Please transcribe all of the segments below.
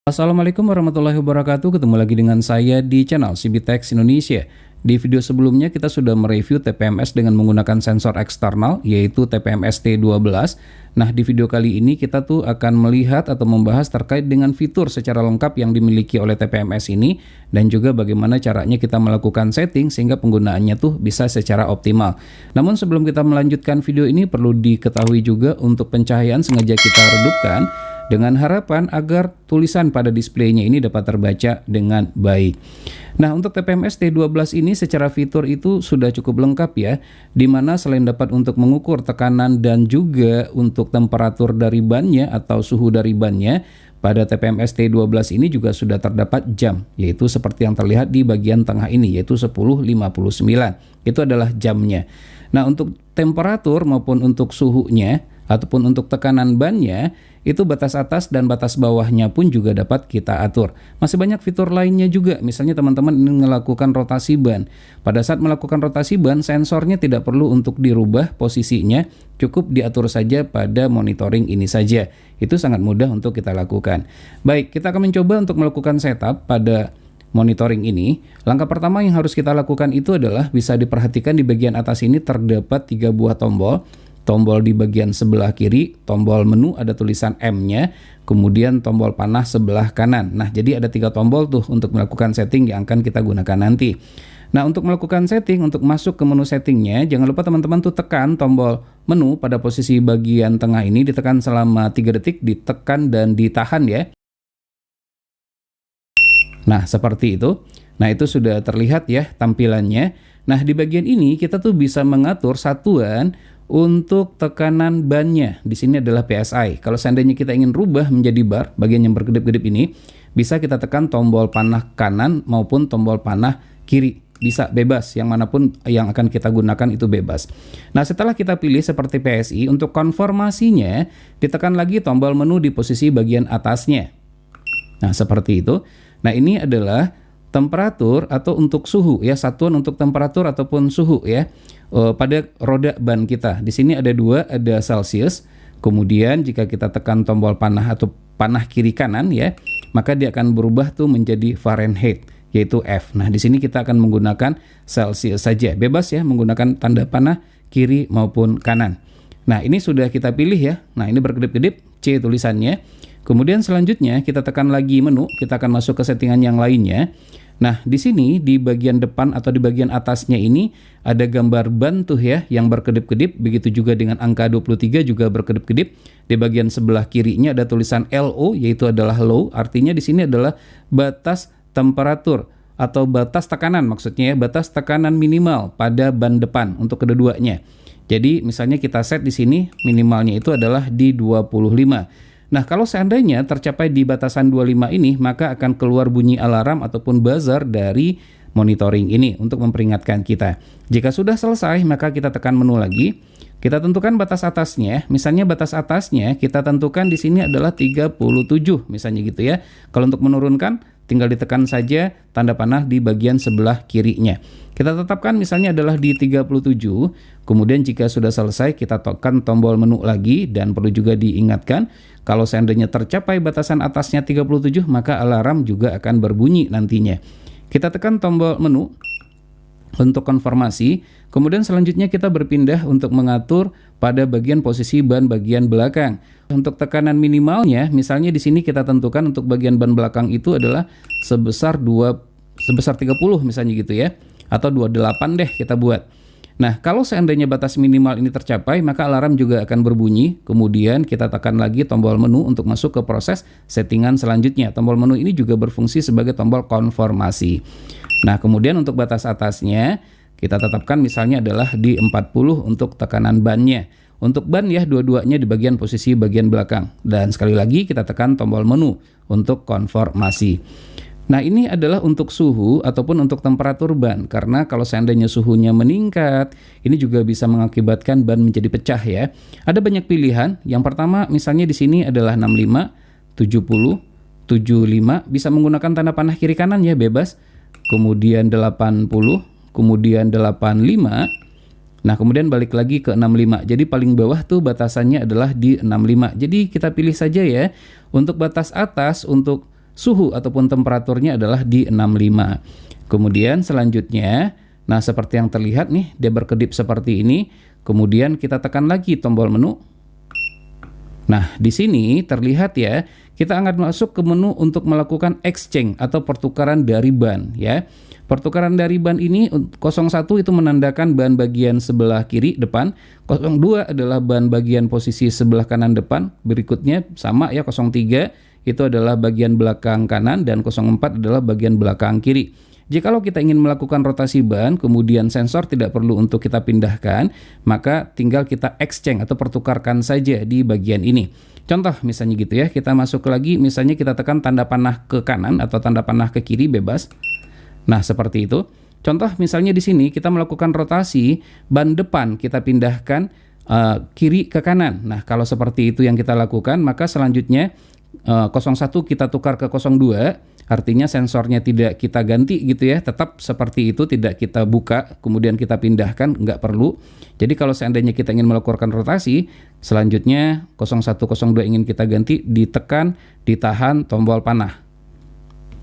Assalamualaikum warahmatullahi wabarakatuh. Ketemu lagi dengan saya di channel CBTech Indonesia. Di video sebelumnya kita sudah mereview TPMS dengan menggunakan sensor eksternal yaitu TPMS T12. Nah, di video kali ini kita tuh akan melihat atau membahas terkait dengan fitur secara lengkap yang dimiliki oleh TPMS ini dan juga bagaimana caranya kita melakukan setting sehingga penggunaannya tuh bisa secara optimal. Namun sebelum kita melanjutkan video ini perlu diketahui juga untuk pencahayaan sengaja kita redupkan dengan harapan agar tulisan pada displaynya ini dapat terbaca dengan baik. Nah, untuk TPMS T12 ini secara fitur itu sudah cukup lengkap ya, dimana selain dapat untuk mengukur tekanan dan juga untuk temperatur dari bannya atau suhu dari bannya, pada TPMS T12 ini juga sudah terdapat jam, yaitu seperti yang terlihat di bagian tengah ini, yaitu 10.59. Itu adalah jamnya. Nah, untuk temperatur maupun untuk suhunya, ataupun untuk tekanan bannya, itu batas atas dan batas bawahnya pun juga dapat kita atur. Masih banyak fitur lainnya juga, misalnya teman-teman ingin melakukan rotasi ban. Pada saat melakukan rotasi ban, sensornya tidak perlu untuk dirubah posisinya, cukup diatur saja pada monitoring ini saja. Itu sangat mudah untuk kita lakukan. Baik, kita akan mencoba untuk melakukan setup pada monitoring ini. Langkah pertama yang harus kita lakukan itu adalah bisa diperhatikan di bagian atas ini terdapat 3 buah tombol. Tombol di bagian sebelah kiri, tombol menu ada tulisan M-nya, kemudian tombol panah sebelah kanan. Nah, jadi ada 3 tombol tuh untuk melakukan setting yang akan kita gunakan nanti. Nah, untuk melakukan setting, untuk masuk ke menu settingnya, jangan lupa teman-teman tuh tekan tombol menu pada posisi bagian tengah ini, ditekan selama 3 detik, ditekan dan ditahan ya. Nah, seperti itu. Nah, itu sudah terlihat ya tampilannya. Nah, di bagian ini kita tuh bisa mengatur satuan untuk tekanan bannya. Di sini adalah PSI. Kalau seandainya kita ingin rubah menjadi bar, bagian yang berkedip-kedip ini, bisa kita tekan tombol panah kanan maupun tombol panah kiri. Bisa bebas, yang manapun yang akan kita gunakan itu bebas. Nah, setelah kita pilih seperti PSI, untuk konformasinya, ditekan lagi tombol menu di posisi bagian atasnya. Nah, seperti itu. Nah, ini adalah temperatur atau untuk suhu ya, satuan untuk temperatur ataupun suhu ya. Pada roda ban kita. Di sini ada 2, ada Celsius. Kemudian jika kita tekan tombol panah atau panah kiri kanan ya, maka dia akan berubah tuh menjadi Fahrenheit, yaitu F. Nah, di sini kita akan menggunakan Celsius saja. Bebas ya menggunakan tanda panah kiri maupun kanan. Nah, ini sudah kita pilih ya. Nah, ini berkedip-kedip C tulisannya. Kemudian selanjutnya kita tekan lagi menu, kita akan masuk ke settingan yang lainnya. Nah, di sini di bagian depan atau di bagian atasnya ini ada gambar ban tuh ya yang berkedip-kedip, begitu juga dengan angka 23 juga berkedip-kedip. Di bagian sebelah kirinya ada tulisan LO yaitu adalah low, artinya di sini adalah batas temperatur atau batas tekanan maksudnya ya, batas tekanan minimal pada ban depan untuk kedua-duanya. Jadi misalnya kita set di sini minimalnya itu adalah di 25. Nah, kalau seandainya tercapai di batasan 25 ini, maka akan keluar bunyi alarm ataupun buzzer dari monitoring ini untuk memperingatkan kita. Jika sudah selesai, maka kita tekan menu lagi. Kita tentukan batas atasnya. Misalnya batas atasnya kita tentukan di sini adalah 37 misalnya gitu ya. Kalau untuk menurunkan tinggal ditekan saja tanda panah di bagian sebelah kirinya. Kita tetapkan misalnya adalah di 37. Kemudian jika sudah selesai kita tekan tombol menu lagi dan perlu juga diingatkan kalau seandainya tercapai batasan atasnya 37 maka alarm juga akan berbunyi nantinya. Kita tekan tombol menu untuk konfirmasi, kemudian selanjutnya kita berpindah untuk mengatur pada bagian posisi ban bagian belakang. Untuk tekanan minimalnya, misalnya di sini kita tentukan untuk bagian ban belakang itu adalah sebesar 30 misalnya gitu ya, atau 28 deh kita buat. Nah, kalau seandainya batas minimal ini tercapai, maka alarm juga akan berbunyi. Kemudian kita tekan lagi tombol menu untuk masuk ke proses settingan selanjutnya. Tombol menu ini juga berfungsi sebagai tombol konfirmasi. Nah, kemudian untuk batas atasnya, kita tetapkan misalnya adalah di 40 untuk tekanan bannya. Untuk ban ya, dua-duanya di bagian posisi bagian belakang. Dan sekali lagi kita tekan tombol menu untuk konfirmasi. Nah, ini adalah untuk suhu ataupun untuk temperatur ban, karena kalau seandainya suhunya meningkat, ini juga bisa mengakibatkan ban menjadi pecah ya. Ada banyak pilihan. Yang pertama misalnya di sini adalah 65, 70, 75, bisa menggunakan tanda panah kiri kanan ya, bebas. Kemudian 80, kemudian 85. Nah, kemudian balik lagi ke 65. Jadi paling bawah tuh batasannya adalah di 65. Jadi kita pilih saja ya. Untuk batas atas untuk suhu ataupun temperaturnya adalah di 65. Kemudian selanjutnya, nah seperti yang terlihat nih, dia berkedip seperti ini. Kemudian kita tekan lagi tombol menu. Nah, di sini terlihat ya, kita akan masuk ke menu untuk melakukan exchange atau pertukaran dari ban ya. Pertukaran dari ban ini 01 itu menandakan ban bagian sebelah kiri depan, 02 adalah ban bagian posisi sebelah kanan depan, berikutnya sama ya 03 itu adalah bagian belakang kanan dan 04 adalah bagian belakang kiri. Jikalau kita ingin melakukan rotasi ban, kemudian sensor tidak perlu untuk kita pindahkan, maka tinggal kita exchange atau pertukarkan saja di bagian ini. Contoh misalnya gitu ya, kita masuk lagi, misalnya kita tekan tanda panah ke kanan atau tanda panah ke kiri bebas. Nah, seperti itu. Contoh misalnya di sini kita melakukan rotasi, ban depan kita pindahkan kiri ke kanan. Nah, kalau seperti itu yang kita lakukan, maka selanjutnya 01 kita tukar ke 02, artinya sensornya tidak kita ganti gitu ya, tetap seperti itu, tidak kita buka, kemudian kita pindahkan, nggak perlu. Jadi kalau seandainya kita ingin melakukan rotasi, selanjutnya 0102 ingin kita ganti, ditekan, ditahan tombol panah.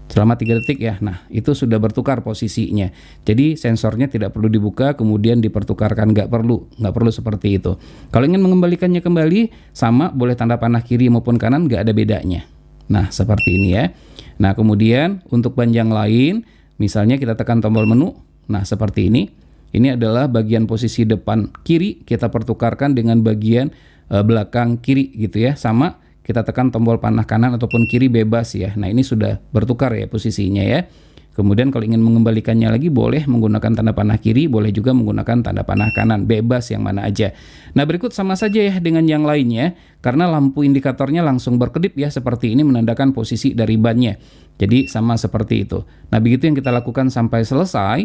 Selama 3 detik ya, nah itu sudah bertukar posisinya. Jadi sensornya tidak perlu dibuka, kemudian dipertukarkan, nggak perlu seperti itu. Kalau ingin mengembalikannya kembali, sama, boleh tanda panah kiri maupun kanan, nggak ada bedanya. Nah seperti ini ya. Nah kemudian untuk ban yang lain, misalnya kita tekan tombol menu, nah seperti ini. Ini adalah bagian posisi depan kiri, kita pertukarkan dengan bagian belakang kiri gitu ya, sama. Kita tekan tombol panah kanan ataupun kiri bebas ya. Nah ini sudah bertukar ya posisinya ya. Kemudian kalau ingin mengembalikannya lagi, boleh menggunakan tanda panah kiri, boleh juga menggunakan tanda panah kanan, bebas yang mana aja. Nah berikut sama saja ya dengan yang lainnya, karena lampu indikatornya langsung berkedip ya seperti ini, menandakan posisi dari bannya. Jadi sama seperti itu. Nah begitu yang kita lakukan sampai selesai.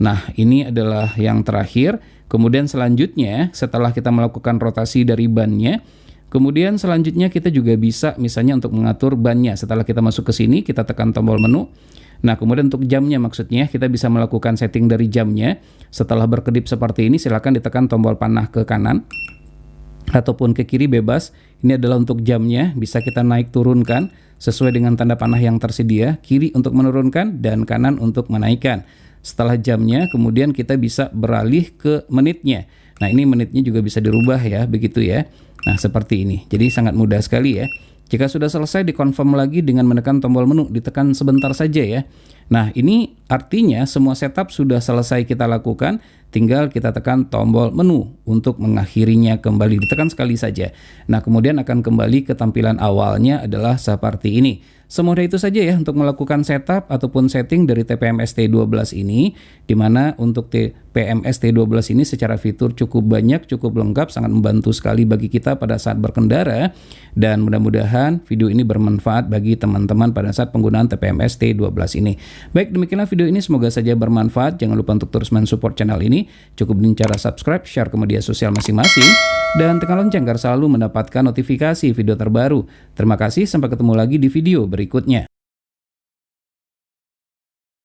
Nah ini adalah yang terakhir. Kemudian selanjutnya setelah kita melakukan rotasi dari bannya, kemudian selanjutnya kita juga bisa misalnya untuk mengatur bannya. Setelah kita masuk ke sini, kita tekan tombol menu. Nah, kemudian untuk jamnya maksudnya kita bisa melakukan setting dari jamnya. Setelah berkedip seperti ini, silakan ditekan tombol panah ke kanan ataupun ke kiri bebas. Ini adalah untuk jamnya, bisa kita naik turunkan sesuai dengan tanda panah yang tersedia. Kiri untuk menurunkan dan kanan untuk menaikkan. Setelah jamnya, kemudian kita bisa beralih ke menitnya. Nah, ini menitnya juga bisa dirubah ya, begitu ya. Nah, seperti ini. Jadi sangat mudah sekali ya. Jika sudah selesai, dikonfirm lagi dengan menekan tombol menu, ditekan sebentar saja ya. Nah, ini artinya semua setup sudah selesai kita lakukan, tinggal kita tekan tombol menu untuk mengakhirinya kembali. Ditekan sekali saja. Nah, kemudian akan kembali ke tampilan awalnya adalah seperti ini. Semudah itu saja ya untuk melakukan setup ataupun setting dari TPMS T12 ini, di mana untuk TPMS T12 ini secara fitur cukup banyak, cukup lengkap, sangat membantu sekali bagi kita pada saat berkendara, dan mudah-mudahan video ini bermanfaat bagi teman-teman pada saat penggunaan TPMS T12 ini. Baik, demikianlah video ini, semoga saja bermanfaat. Jangan lupa untuk terus mensupport channel ini, cukup dengan cara subscribe, share ke media sosial masing-masing, dan tekan lonceng agar selalu mendapatkan notifikasi video terbaru. Terima kasih, sampai ketemu lagi di video berikutnya.